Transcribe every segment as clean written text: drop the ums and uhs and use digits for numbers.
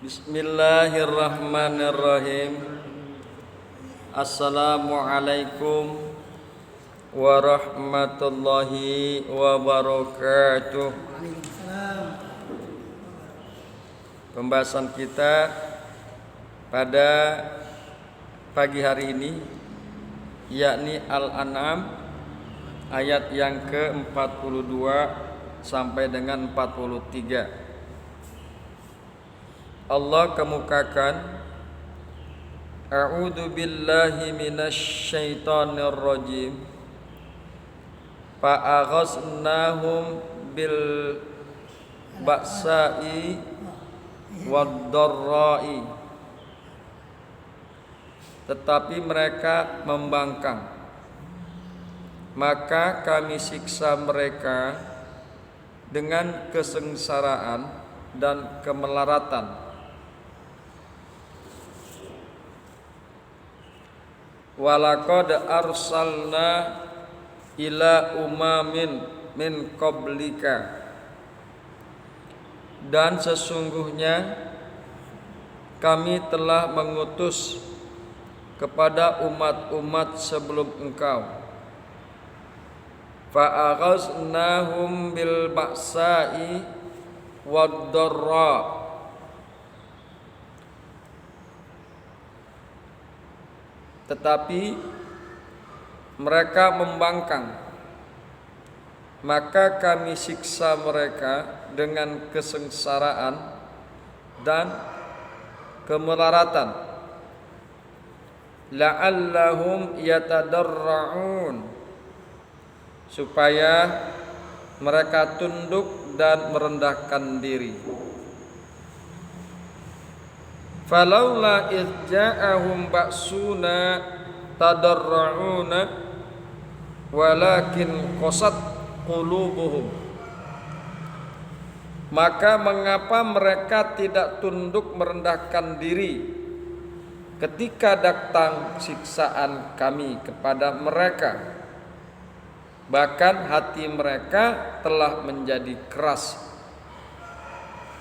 Bismillahirrahmanirrahim. Assalamualaikum warahmatullahi wabarakatuh. Pembahasan kita pada pagi hari ini yakni Al-An'am ayat yang ke-42 sampai dengan 43. Allah kemukakan, A'udzu billahi minasyaitonir rajim. Fa'aghaznahum bil ba'sa'i wad-dharra'i. Tetapi mereka membangkang, maka kami siksa mereka dengan kesengsaraan dan kemelaratan. Walaqad arsalna ila umamin min qablika, dan sesungguhnya kami telah mengutus kepada umat-umat sebelum engkau. Fa'aghaznahum bil ba'sa'i wad-dharra. Tetapi mereka membangkang, maka kami siksa mereka dengan kesengsaraan dan kemelaratan. La'allahum yatadarra'un, supaya mereka tunduk dan merendahkan diri. Falaula idja'ahum ba'suna tadarra'una walakin qasat qulubuhum. Maka mengapa mereka tidak tunduk merendahkan diri ketika datang siksaan kami kepada mereka, bahkan hati mereka telah menjadi keras.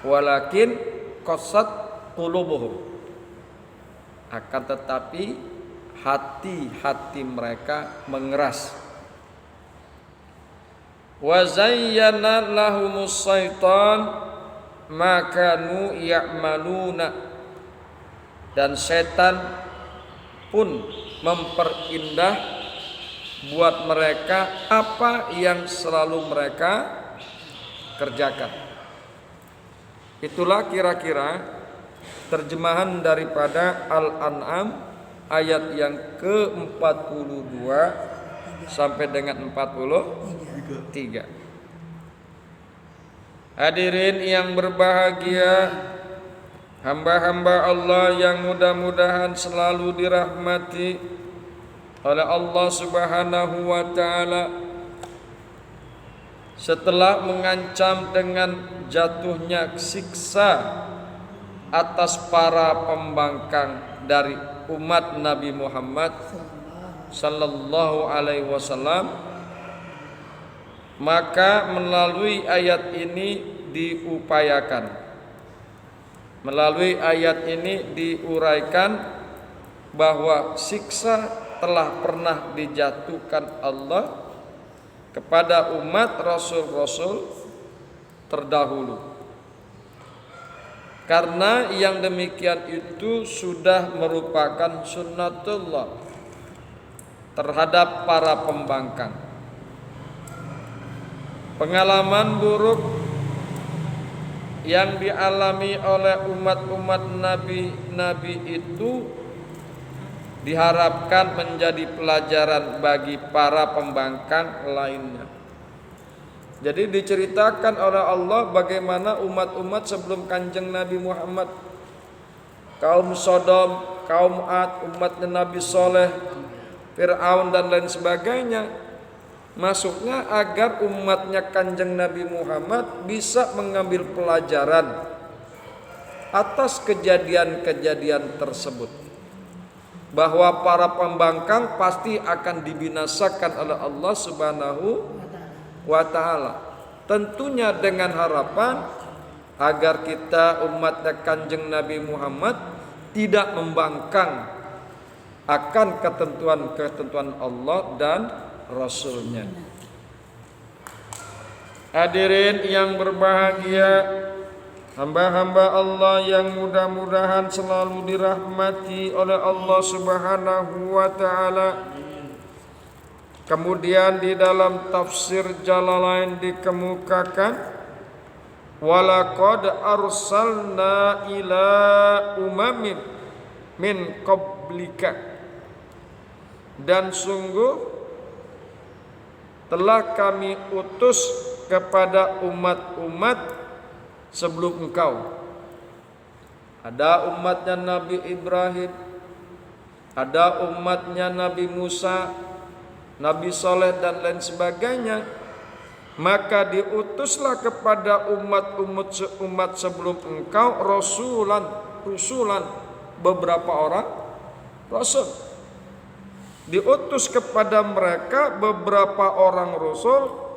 Walakin qasat qulubuhum, akan tetapi hati-hati mereka mengeras. Wa zayyana lahumus syaitan ma kanu ya'maluna, dan setan pun memperindah buat mereka apa yang selalu mereka kerjakan. Itulah kira-kira terjemahan daripada Al-An'am ayat yang ke-42 sampai dengan 43. Hadirin yang berbahagia, hamba-hamba Allah yang mudah-mudahan selalu dirahmati oleh Allah Subhanahu wa taala. Setelah mengancam dengan jatuhnya siksa atas para pembangkang dari umat Nabi Muhammad sallallahu alaihi wasallam, maka melalui ayat ini diupayakan, melalui ayat ini diuraikan bahwa siksa telah pernah dijatuhkan Allah kepada umat Rasul-Rasul terdahulu. Karena yang demikian itu sudah merupakan sunnatullah terhadap para pembangkang. Pengalaman buruk yang dialami oleh umat-umat nabi-nabi itu diharapkan menjadi pelajaran bagi para pembangkang lainnya. Jadi diceritakan oleh Allah bagaimana umat-umat sebelum kanjeng Nabi Muhammad, kaum Sodom, kaum Ad, umatnya Nabi Soleh, Fir'aun dan lain sebagainya, masuknya agar umatnya kanjeng Nabi Muhammad bisa mengambil pelajaran atas kejadian-kejadian tersebut, bahwa para pembangkang pasti akan dibinasakan oleh Allah Subhanahu wa ta'ala. Tentunya dengan harapan agar kita umatnya Kanjeng Nabi Muhammad tidak membangkang akan ketentuan-ketentuan Allah dan Rasulnya. Hadirin yang berbahagia, hamba-hamba Allah yang mudah-mudahan selalu dirahmati oleh Allah Subhanahu wa taala. Kemudian di dalam tafsir Jalalain dikemukakan, walaqad arsalna ila umamin min qablika, dan sungguh telah kami utus kepada umat-umat sebelum engkau. Ada umatnya Nabi Ibrahim, ada umatnya Nabi Musa, Nabi Saleh dan lain sebagainya. Maka diutuslah kepada umat sebelum engkau rusulan beberapa orang rasul. Diutus kepada mereka beberapa orang rasul,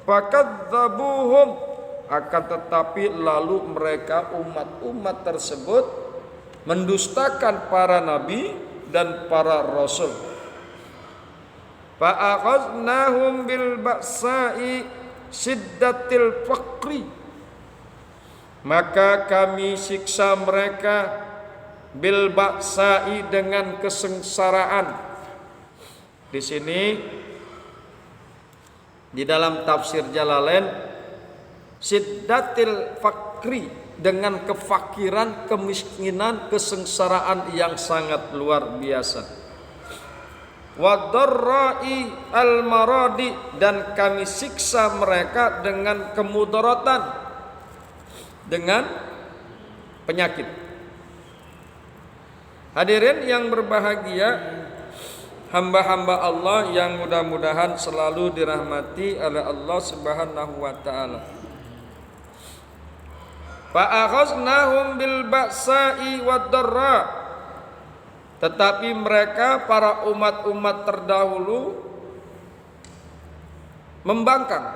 fakadzabuhum, akan tetapi lalu mereka umat tersebut mendustakan para nabi dan para rasul. Fa'akhadnahum bil ba'sa'i siddatil faqri, maka kami siksa mereka bil ba'sa'i, dengan kesengsaraan. Di sini di dalam tafsir Jalalain, siddatil faqri, dengan kefakiran, kemiskinan, kesengsaraan yang sangat luar biasa. Wadarrai al-maradi, dan kami siksa mereka dengan kemudaratan, dengan penyakit. Hadirin yang berbahagia, hamba-hamba Allah yang mudah-mudahan selalu dirahmati oleh Allah Subhanahu wa taala. Fa akhaznahum bil ba'sa'i wad-dharra, tetapi mereka para umat-umat terdahulu membangkang,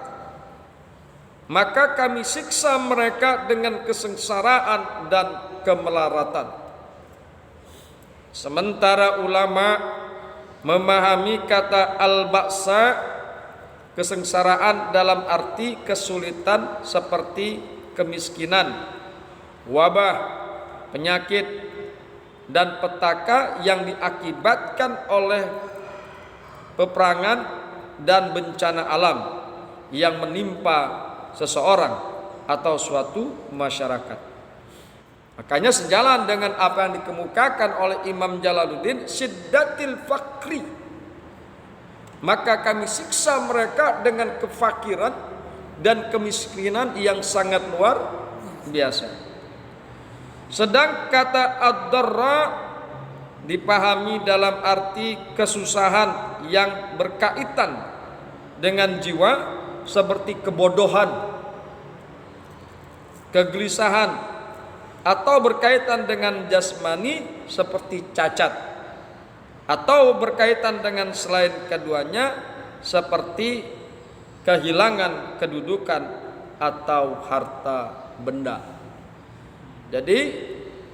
maka kami siksa mereka dengan kesengsaraan dan kemelaratan. Sementara ulama memahami kata al-ba'sa, kesengsaraan dalam arti kesulitan seperti kemiskinan, wabah, penyakit, dan petaka yang diakibatkan oleh peperangan dan bencana alam yang menimpa seseorang atau suatu masyarakat. Makanya sejalan dengan apa yang dikemukakan oleh Imam Jalaluddin, siddatil fakri, maka kami siksa mereka dengan kefakiran dan kemiskinan yang sangat luar biasa. Sedang kata ad-darra dipahami dalam arti kesusahan yang berkaitan dengan jiwa, seperti kebodohan, kegelisahan, atau berkaitan dengan jasmani seperti cacat, atau berkaitan dengan selain keduanya seperti kehilangan kedudukan atau harta benda. Jadi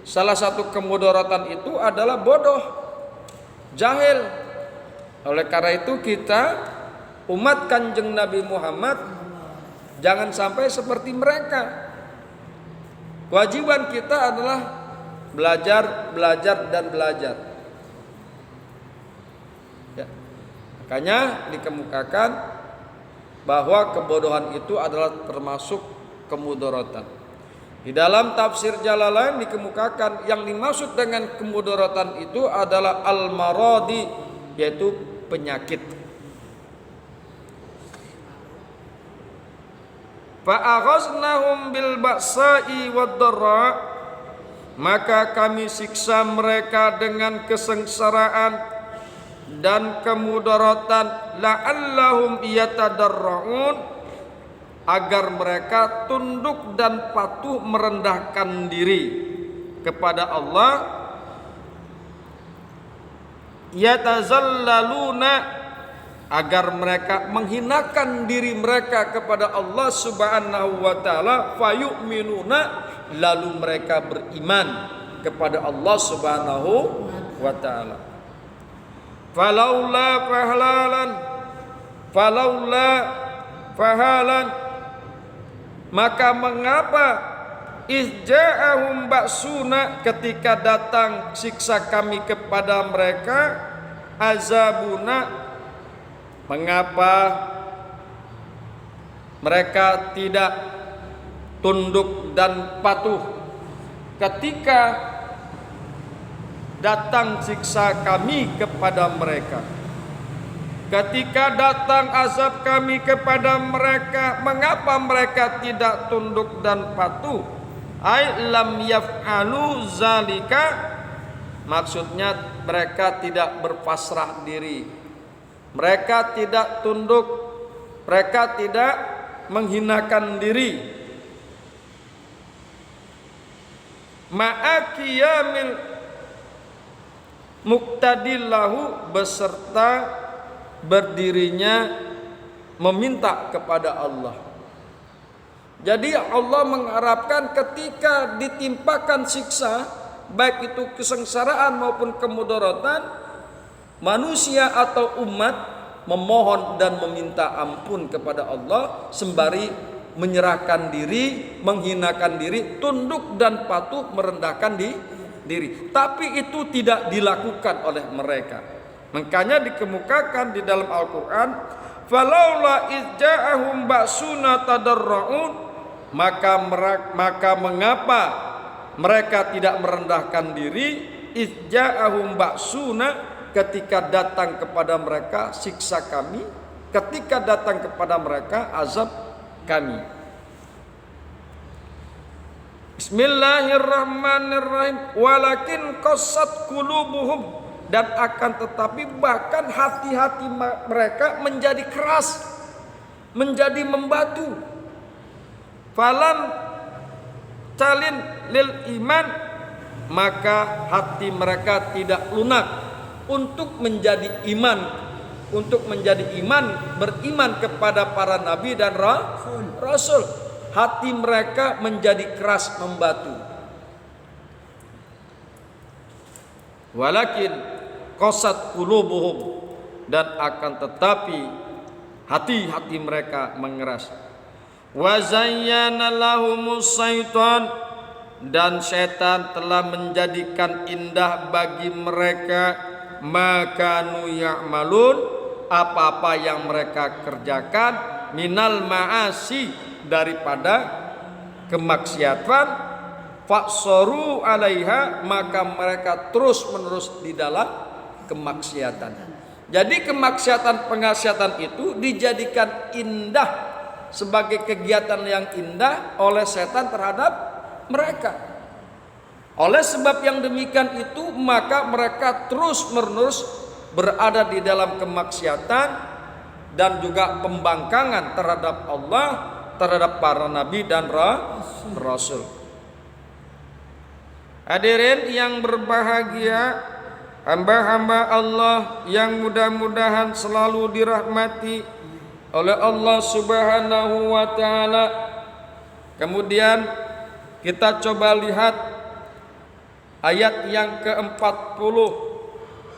salah satu kemudaratan itu adalah bodoh, jahil. Oleh karena itu kita umat Kanjeng Nabi Muhammad jangan sampai seperti mereka. Kewajiban kita adalah belajar dan belajar. Ya. Makanya dikemukakan bahwa kebodohan itu adalah termasuk kemudaratan. Di dalam tafsir Jalalain dikemukakan yang dimaksud dengan kemudaratan itu adalah al-maradi, yaitu penyakit. Fa'akhaznahum bil ba'sa'i wad-dharra, maka kami siksa mereka dengan kesengsaraan dan kemudaratan, la'allahum yatadarraun, agar mereka tunduk dan patuh merendahkan diri kepada Allah, yatazallaluna, agar mereka menghinakan diri mereka kepada Allah Subhanahu wa taala, fayu'minuna, lalu mereka beriman kepada Allah Subhanahu wa taala. Falaula fahalan, maka mengapa izja'ahum ba'suna, ketika datang siksa kami kepada mereka, azabuna, mengapa mereka tidak tunduk dan patuh ketika datang siksa kami kepada mereka. Ketika datang azab kami kepada mereka, mengapa mereka tidak tunduk dan patuh? Ai lam yaf'alu zalika, maksudnya mereka tidak berpasrah diri, mereka tidak tunduk, mereka tidak menghinakan diri. Ma'akiyamil muqtadillahu, beserta berdirinya meminta kepada Allah. Jadi Allah mengharapkan ketika ditimpakan siksa, baik itu kesengsaraan maupun kemudaratan, manusia atau umat memohon dan meminta ampun kepada Allah sembari menyerahkan diri, menghinakan diri, tunduk dan patuh, merendahkan diri. Tapi itu tidak dilakukan oleh mereka. Makanya dikemukakan di dalam Al-Quran, falaula izja'ahum ba'suna tadarra'un, maka mengapa mereka tidak merendahkan diri, izja'ahum ba'suna, ketika datang kepada mereka siksa kami, ketika datang kepada mereka azab kami. Bismillahirrahmanirrahim. Walakin qassat qulubuhum, dan akan tetapi bahkan hati-hati mereka menjadi keras, menjadi membatu. Falam talin lil iman, maka hati mereka tidak lunak untuk menjadi iman, beriman kepada para nabi dan rasul. Hati mereka menjadi keras, membatu. Walakin qasat qulubuhum, dan akan tetapi hati-hati mereka mengeras. Wa zayyana lahumus syaitan, dan setan telah menjadikan indah bagi mereka makanu ya'malun, apa-apa yang mereka kerjakan, minal ma'asi, daripada kemaksiatan, faksoru alaiha, maka mereka terus menerus di dalam kemaksiatan. Jadi pengaksiatan itu dijadikan indah, sebagai kegiatan yang indah oleh setan terhadap mereka. Oleh sebab yang demikian itu, maka mereka terus menerus berada di dalam kemaksiatan dan juga pembangkangan terhadap Allah, terhadap para nabi dan rasul. Hadirin yang berbahagia, hamba-hamba Allah yang mudah-mudahan selalu dirahmati oleh Allah Subhanahu wa taala. Kemudian kita coba lihat ayat yang ke-40.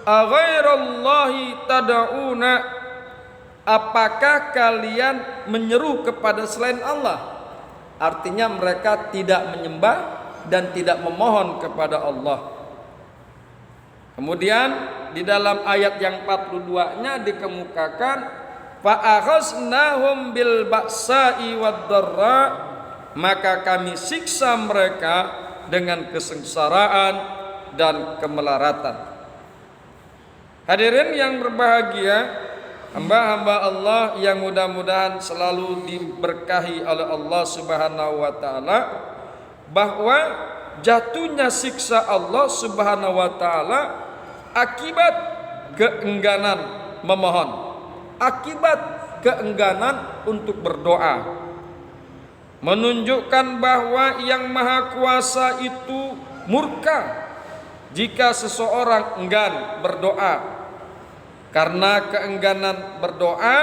Aghairallahi tad'una, apakah kalian menyeru kepada selain Allah? Artinya mereka tidak menyembah dan tidak memohon kepada Allah. Kemudian di dalam ayat yang 42-nya dikemukakan, fa akhaznahum bil ba'sa'i wad dharra, maka kami siksa mereka dengan kesengsaraan dan kemelaratan. Hadirin yang berbahagia, hamba-hamba Allah yang mudah-mudahan selalu diberkahi oleh Allah Subhanahu wa taala, bahwa jatuhnya siksa Allah Subhanahu wa taala akibat keengganan memohon, akibat keengganan untuk berdoa, menunjukkan bahwa Yang Maha Kuasa itu murka jika seseorang enggan berdoa. Karena keengganan berdoa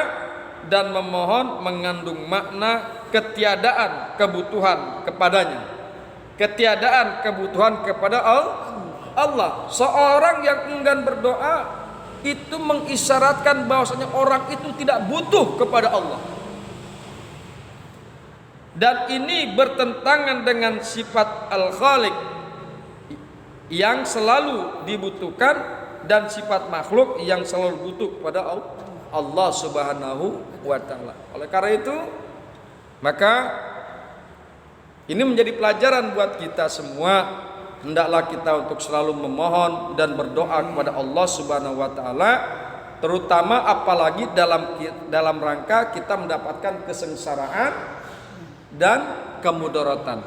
dan memohon mengandung makna ketiadaan kebutuhan kepadanya. Ketiadaan kebutuhan kepada Allah. Seorang yang enggan berdoa itu mengisyaratkan bahwasanya orang itu tidak butuh kepada Allah. Dan ini bertentangan dengan sifat Al-Khaliq yang selalu dibutuhkan dan sifat makhluk yang selalu butuh kepada Allah Subhanahu wa taala. Oleh karena itu, maka ini menjadi pelajaran buat kita semua. Hendaklah kita untuk selalu memohon dan berdoa kepada Allah Subhanahu wa taala, terutama apalagi dalam rangka kita mendapatkan kesengsaraan dan kemudaratan.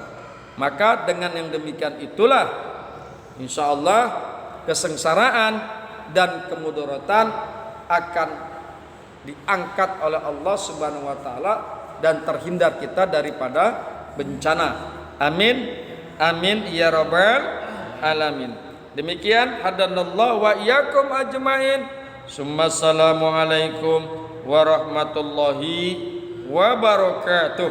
Maka dengan yang demikian itulah insyaallah kesengsaraan dan kemudaratan akan diangkat oleh Allah Subhanahu wa taala dan terhindar kita daripada bencana. Amin. Amin ya rabbal alamin. Demikian hadanallahu wa iyyakum ajmain. Assalamualaikum warahmatullahi wabarakatuh.